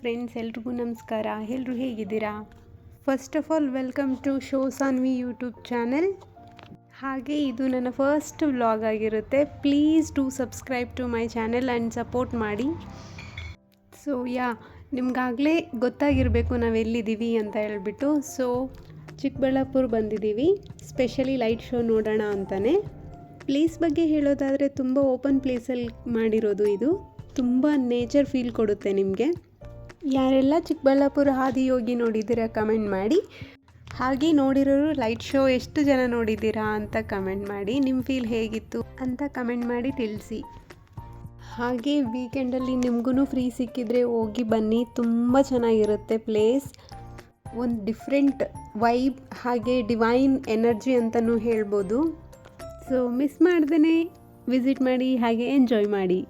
Friends, ಎಲ್ರಿಗೂ ನಮಸ್ಕಾರ. ಎಲ್ಲರೂ ಹೇಗಿದ್ದೀರಾ? First of all welcome to show Saanvi YouTube channel. ಹಾಗೆ ಇದು ನನ್ನ ಫಸ್ಟ್ ವ್ಲಾಗ್ ಆಗಿರುತ್ತೆ. Please do subscribe to my channel and support ಮಾಡಿ. ಸೊ ನಿಮ್ಗಾಗಲೇ ಗೊತ್ತಾಗಿರಬೇಕು ನಾವೆಲ್ಲಿದ್ದೀವಿ ಅಂತ ಹೇಳ್ಬಿಟ್ಟು. ಸೊ ಚಿಕ್ಕಬಳ್ಳಾಪುರ ಬಂದಿದ್ದೀವಿ, ಸ್ಪೆಷಲಿ ಲೈಟ್ ಶೋ ನೋಡೋಣ ಅಂತಲೇ. ಪ್ಲೇಸ್ ಬಗ್ಗೆ ಹೇಳೋದಾದರೆ ತುಂಬ ಓಪನ್ ಪ್ಲೇಸಲ್ಲಿ ಮಾಡಿರೋದು. ಇದು ತುಂಬ ನೇಚರ್ ಫೀಲ್ ಕೊಡುತ್ತೆ ನಿಮಗೆ. ಯಾರೆಲ್ಲ ಚಿಕ್ಕಬಳ್ಳಾಪುರ ಆದಿಯೋಗಿ ನೋಡಿದ್ದೀರಾ ಕಮೆಂಟ್ ಮಾಡಿ. ಹಾಗೆ ನೋಡಿರೋರು ಲೈಟ್ ಶೋ ಎಷ್ಟು ಜನ ನೋಡಿದ್ದೀರಾ ಅಂತ ಕಮೆಂಟ್ ಮಾಡಿ. ನಿಮ್ಮ ಫೀಲ್ ಹೇಗಿತ್ತು ಅಂತ ಕಮೆಂಟ್ ಮಾಡಿ ತಿಳಿಸಿ. ಹಾಗೆ ವೀಕೆಂಡಲ್ಲಿ ನಿಮಗೂ ಫ್ರೀ ಸಿಕ್ಕಿದ್ರೆ ಹೋಗಿ ಬನ್ನಿ, ತುಂಬ ಚೆನ್ನಾಗಿರುತ್ತೆ ಪ್ಲೇಸ್. ಒಂದು ಡಿಫ್ರೆಂಟ್ ವೈಬ್ ಹಾಗೆ ಡಿವೈನ್ ಎನರ್ಜಿ ಅಂತಲೂ ಹೇಳ್ಬೋದು. ಸೊ ಮಿಸ್ ಮಾಡ್ದೇ ವಿಸಿಟ್ ಮಾಡಿ ಹಾಗೆ ಎಂಜಾಯ್ ಮಾಡಿ.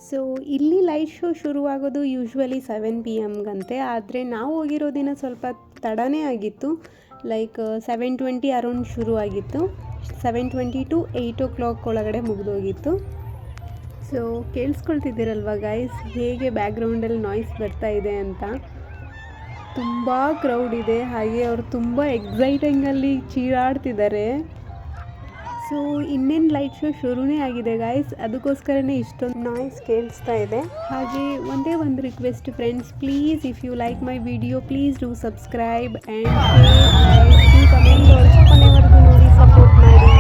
ಸೊ ಇಲ್ಲಿ ಲೈಟ್ ಶೋ ಶುರುವಾಗೋದು ಯೂಶ್ವಲಿ 7 PM ಗಂತೆ, ಆದರೆ ನಾವು ಹೋಗಿರೋ ದಿನ ಸ್ವಲ್ಪ ತಡನೇ ಆಗಿತ್ತು. ಲೈಕ್ 7:20 ಅರೌಂಡ್ ಶುರು ಆಗಿತ್ತು. 7:20 to 8 o'clock ಒಳಗಡೆ ಮುಗಿದೋಗಿತ್ತು. ಸೊ ಕೇಳಿಸ್ಕೊಳ್ತಿದ್ದೀರಲ್ವ ಗೈಸ್, ಹೇಗೆ ಬ್ಯಾಕ್ಗ್ರೌಂಡಲ್ಲಿ ನಾಯ್ಸ್ ಬರ್ತಾ ಇದೆ ಅಂತ. ತುಂಬ ಕ್ರೌಡ್ ಇದೆ, ಹಾಗೆ ಅವರು ತುಂಬ ಎಕ್ಸೈಟಿಂಗಲ್ಲಿ ಚೀರಾಡ್ತಿದ್ದಾರೆ. ಸೊ ಇನ್ನೇನು ಲೈಟ್ ಶೋ ಶುರುನೇ ಆಗಿದೆ ಗೈಸ್, ಅದಕ್ಕೋಸ್ಕರನೇ ಇಷ್ಟೊಂದು ನಾಯ್ಸ್ ಕೇಳಿಸ್ತಾ ಇದೆ. ಹಾಗೆ ಒಂದೇ ಒಂದು request friends, please if you like my video please do subscribe and comment also. ಕೊನೆವರೆಗೂ ನೋಡಿ ಸಪೋರ್ಟ್ ಮಾಡಿ.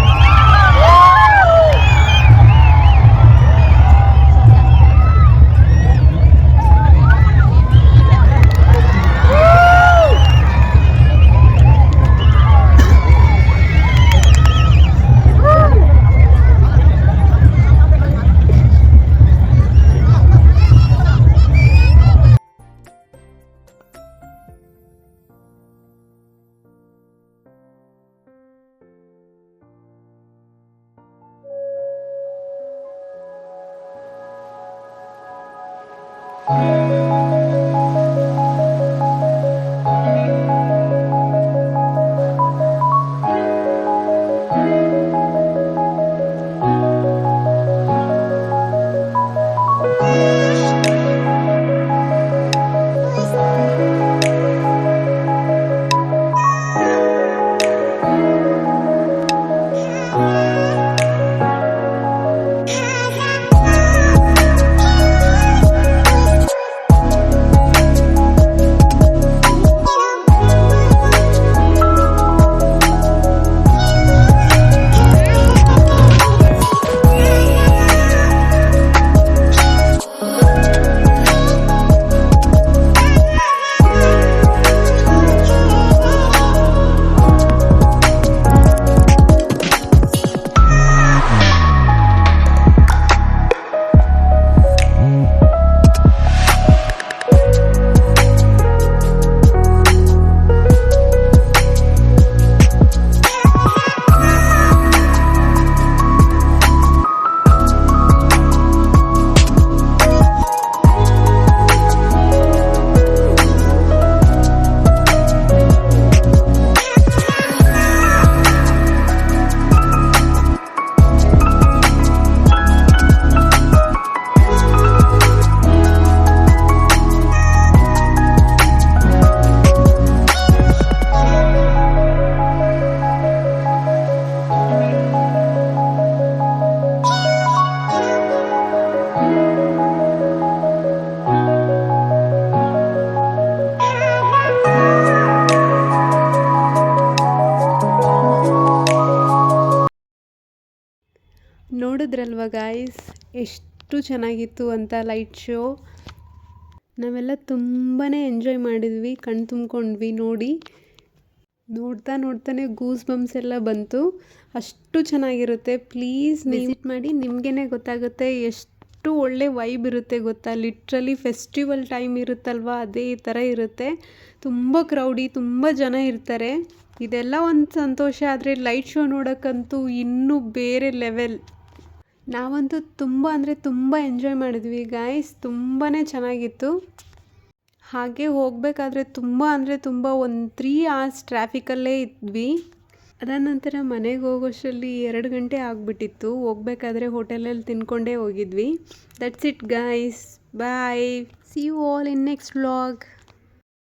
ನೋಡಿದ್ರಲ್ವ ಗಾಯ್ಸ್, ಎಷ್ಟು ಚೆನ್ನಾಗಿತ್ತು ಅಂತ ಲೈಟ್ ಶೋ. ನಾವೆಲ್ಲ ತುಂಬಾ ಎಂಜಾಯ್ ಮಾಡಿದ್ವಿ, ಕಣ್ಣು ತುಂಬ್ಕೊಂಡ್ವಿ ನೋಡಿ. ನೋಡ್ತಾನೆ ಗೂಸ್ ಬಂಪ್ಸ್ ಎಲ್ಲ ಬಂತು. ಅಷ್ಟು ಚೆನ್ನಾಗಿರುತ್ತೆ. ಪ್ಲೀಸ್ ವಿಸಿಟ್ ಮಾಡಿ, ನಿಮಗೇ ಗೊತ್ತಾಗುತ್ತೆ ಎಷ್ಟು ಒಳ್ಳೆ ವೈಬ್ ಇರುತ್ತೆ ಗೊತ್ತಾ. ಲಿಟ್ರಲಿ ಫೆಸ್ಟಿವಲ್ ಟೈಮ್ ಇರುತ್ತಲ್ವ, ಅದೇ ಈ ಥರ ಇರುತ್ತೆ. ತುಂಬ ಕ್ರೌಡಿ, ತುಂಬ ಜನ ಇರ್ತಾರೆ. ಇದೆಲ್ಲ ಒಂದು ಸಂತೋಷ. ಆದರೆ ಲೈಟ್ ಶೋ ನೋಡೋಕ್ಕಂತೂ ಇನ್ನೂ ಬೇರೆ ಲೆವೆಲ್. ನಾವಂತೂ ತುಂಬ ಎಂಜಾಯ್ ಮಾಡಿದ್ವಿ ಗಾಯ್ಸ್, ತುಂಬಾ ಚೆನ್ನಾಗಿತ್ತು. ಹಾಗೆ ಹೋಗಬೇಕಾದ್ರೆ ತುಂಬ ಒಂದು 3 hours ಟ್ರಾಫಿಕಲ್ಲೇ ಇದ್ವಿ. ಅದಾದ ನಂತರ ಮನೆಗೆ ಹೋಗೋಷ್ಟರಲ್ಲಿ 2 ಗಂಟೆ ಆಗಿಬಿಟ್ಟಿತ್ತು. ಹೋಗ್ಬೇಕಾದ್ರೆ ಹೋಟೆಲಲ್ಲಿ ತಿನ್ಕೊಂಡೇ ಹೋಗಿದ್ವಿ. That's it guys, bye, see you all in next vlog.